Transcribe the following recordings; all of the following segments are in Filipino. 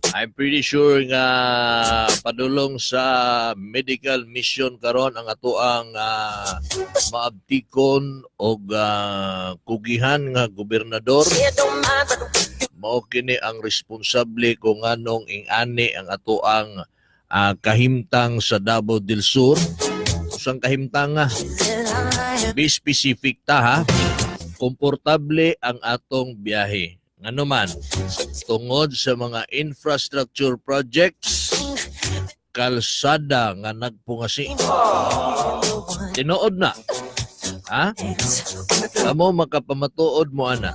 I'm pretty sure nga padulong sa medical mission karon ang atoang maabtikon og kugihan nga gobernador. Mao kini ang responsable kung anong ingani ang atoang kahimtang sa Davao del Sur. Usang kahimtang nga. Be specific ta ha. Komportable ang atong biyahe. Ngano man, tungod sa mga infrastructure projects, kalsada nga nagpungasi. Tinuod na. Ha? Amo makapamatuod mo ana.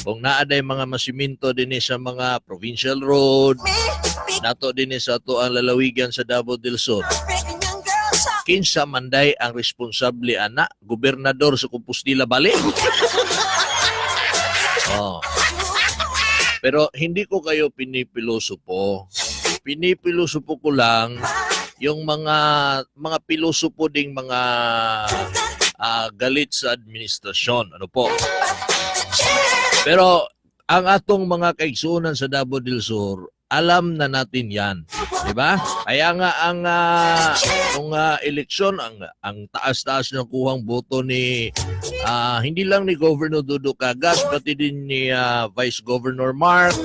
Kung naaday mga masiminto din sa mga provincial road, nato din sa ato ang lalawigan sa Davao del Sur. Kinsa manday ang responsable ana, gobernador sa Compostela Valley. Oh. Pero hindi ko kayo pinipilosopo. Pinipilosopo ko lang yung mga pilosopo ding mga galit sa administrasyon. Ano po? Pero ang atong mga kaigsunan sa Davao del Sur, alam na natin yan. Diba? Kaya nga ang nung eleksyon, ang taas-taas ng kuhang boto ni hindi lang ni Governor Dudu Cagas, pati din ni Vice Governor Mark,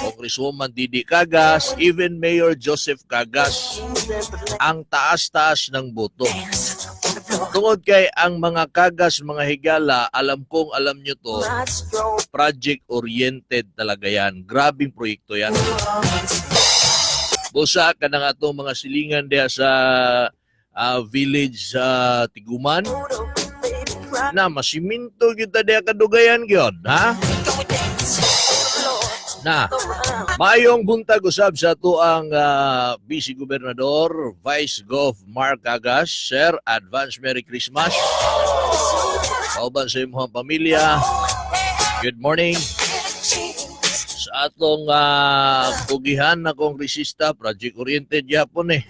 Congresswoman Didi Cagas, even Mayor Joseph Cagas, ang taas-taas ng boto. Tungod kay ang mga Cagas, mga higala, alam nyo to, project-oriented talaga yan. Grabing proyekto yan. Busa ka na nga itong mga silingan diya sa village sa Tiguman na masiminto kita diya kadugayan yun, ha? Na, mayong buntag usab sa ito ang Vice Gobernador, Vice Gov Mark Cagas. Sir, advance Merry Christmas. Kauban sa imong pamilya. Good morning. Sa atong pugihan na kongresista, project-oriented yapon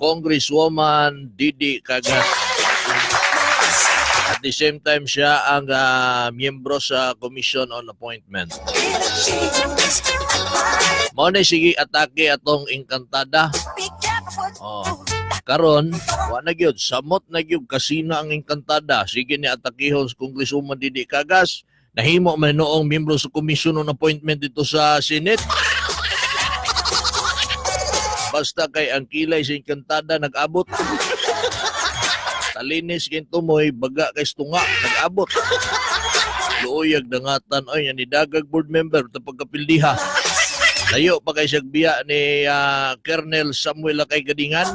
Congresswoman Didi Cagas. At the same time, siya ang miyembro sa Commission on Appointment. Mao na sige atake atong Encantada. Oh. Karon, wa na gyud samot na gyud kasina ang Encantada. Sige ni atakihon sa Congresswoman Didi Cagas. Nahimo man noong miyembro sa Commission on Appointment dito sa Senate. Basta kay ang kilay sa Encantada nag-abot. Talinis kinto mo'y baga kay tunga, nag-abot. Luoyag dangatan, ay, yan ni Dagag board member, ito pagkapildiha. Layo pa kay siyagbiya ni Colonel Samuel Lakay Gadingan.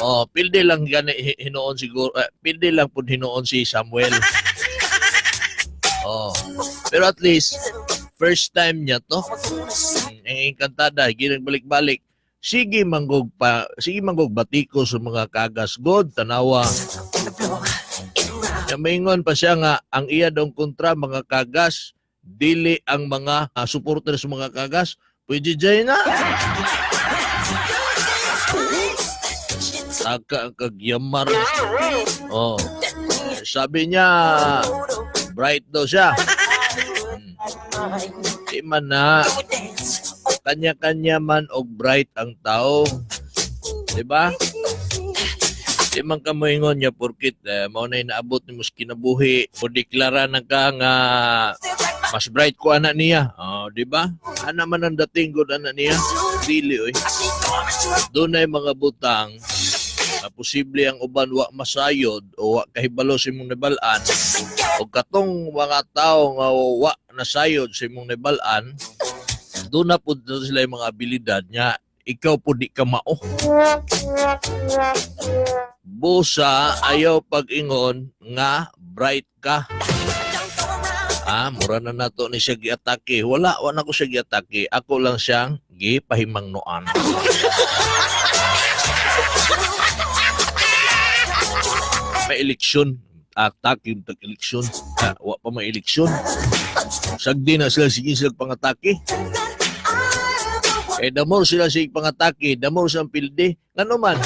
Oh, pildi lang gani hinoon siguro, pildi lang po hinoon si Samuel. Oh, pero at least, first time niya to. Ang Encantada, ginang balik-balik. Sige manggog batiko sa mga Cagas god tanawa. Maingon pa siya nga ang iya daw kontra mga Cagas dili ang mga supporters sa mga Cagas pwede jay na. Saka ang kagyamar. Oh. Sabi niya bright daw siya. Di man na kanya-kanya man og bright ang tao. Diba? Di man ka moingon niya porkit mao na inaabot ni mos kinabuhi o deklara na ka nga mas bright ko anak niya. Oh, diba? Ana man ang dating god anak niya. Dili oy. Doon ay mga butang posible ang uban wa masayod o wa kahibalo sa imong nabalaan o katong mga tao nga wa nasayod sa imong nabalaan doon na po sila yung mga abilidad niya. Ikaw po di ka mao. Busa, ayaw pag-ingon nga bright ka. Mura na nato ni siya giatake. Wala ko siya giatake. Ako lang siyang gipahimangnoan. May eleksyon. Atake yung tag-eleksyon. Wa pa may eleksyon. Sagdi na sila sige sila pangatake. Damor sila sa pangatake, damor sa pilde. Ngano man,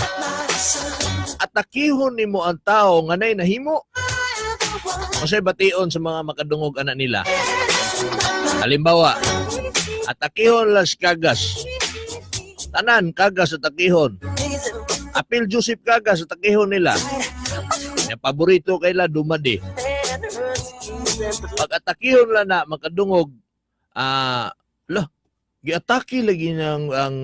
atakihon ni mo ang tao nga nay nahimo. Kasi bation sa mga makadungog anak nila. Halimbawa, atakihon las Kagas. Tanan, Kagas atakihon. Apil Joseph Kagas atakihon nila. Yung paborito kaila Dumadi. Pag atakihon la na, makadungog, giatake lagi ng ang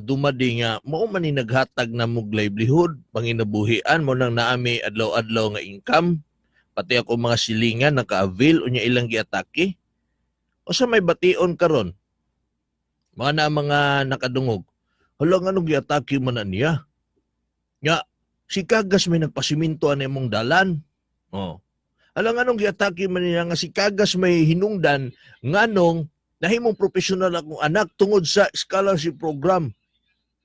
Dumadi nga, mao man ni naghatag na mog livelihood, panginabuhian mo nang naami adlaw-adlaw nga income, pati ako mga silingan naka-avail unya ilang giatake. O sa may bation karon, mga nakadungog, hala nga nung giatake man na niya. Nga, si Kagas may nagpasiminto na imong dalan. Oh. Hala nga nung giatake man niya nga si Kagas may hinungdan nga nung nahimong professional akong anak tungod sa scholarship program.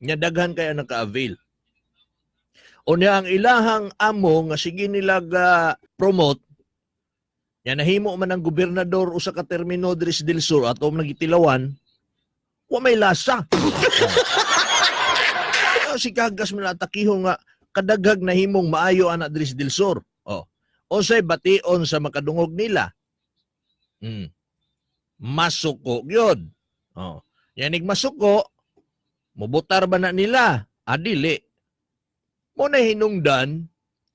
Nga daghan kaya naka-avail. O niya ang ilahang amo nga sige nila promote yan nahimo man ang gobernador usa ka termino diri sa Del Sur ato nagitilawan wa may lasa. Si Kagas man atakihon nga kadaghag nahimong maayo ana diri sa Del Sur. O say bation sa makadungog nila. Masuko gyud. Yanig masuko mubutar ba na nila? Adili. Mo na hinungdan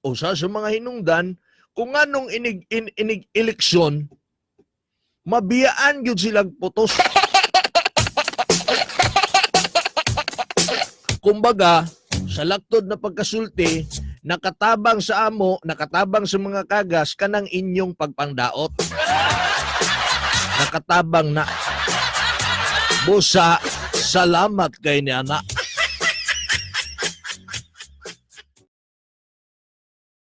usa sa mga hinungdan kung anong inig eleksyon, mabiyaan yun silang putos. Kumbaga, sa laktod na pagkasulti, nakatabang sa amo, nakatabang sa mga Kagas, kanang inyong pagpangdaot. Nakatabang na. Busa, salamat kay ni anak.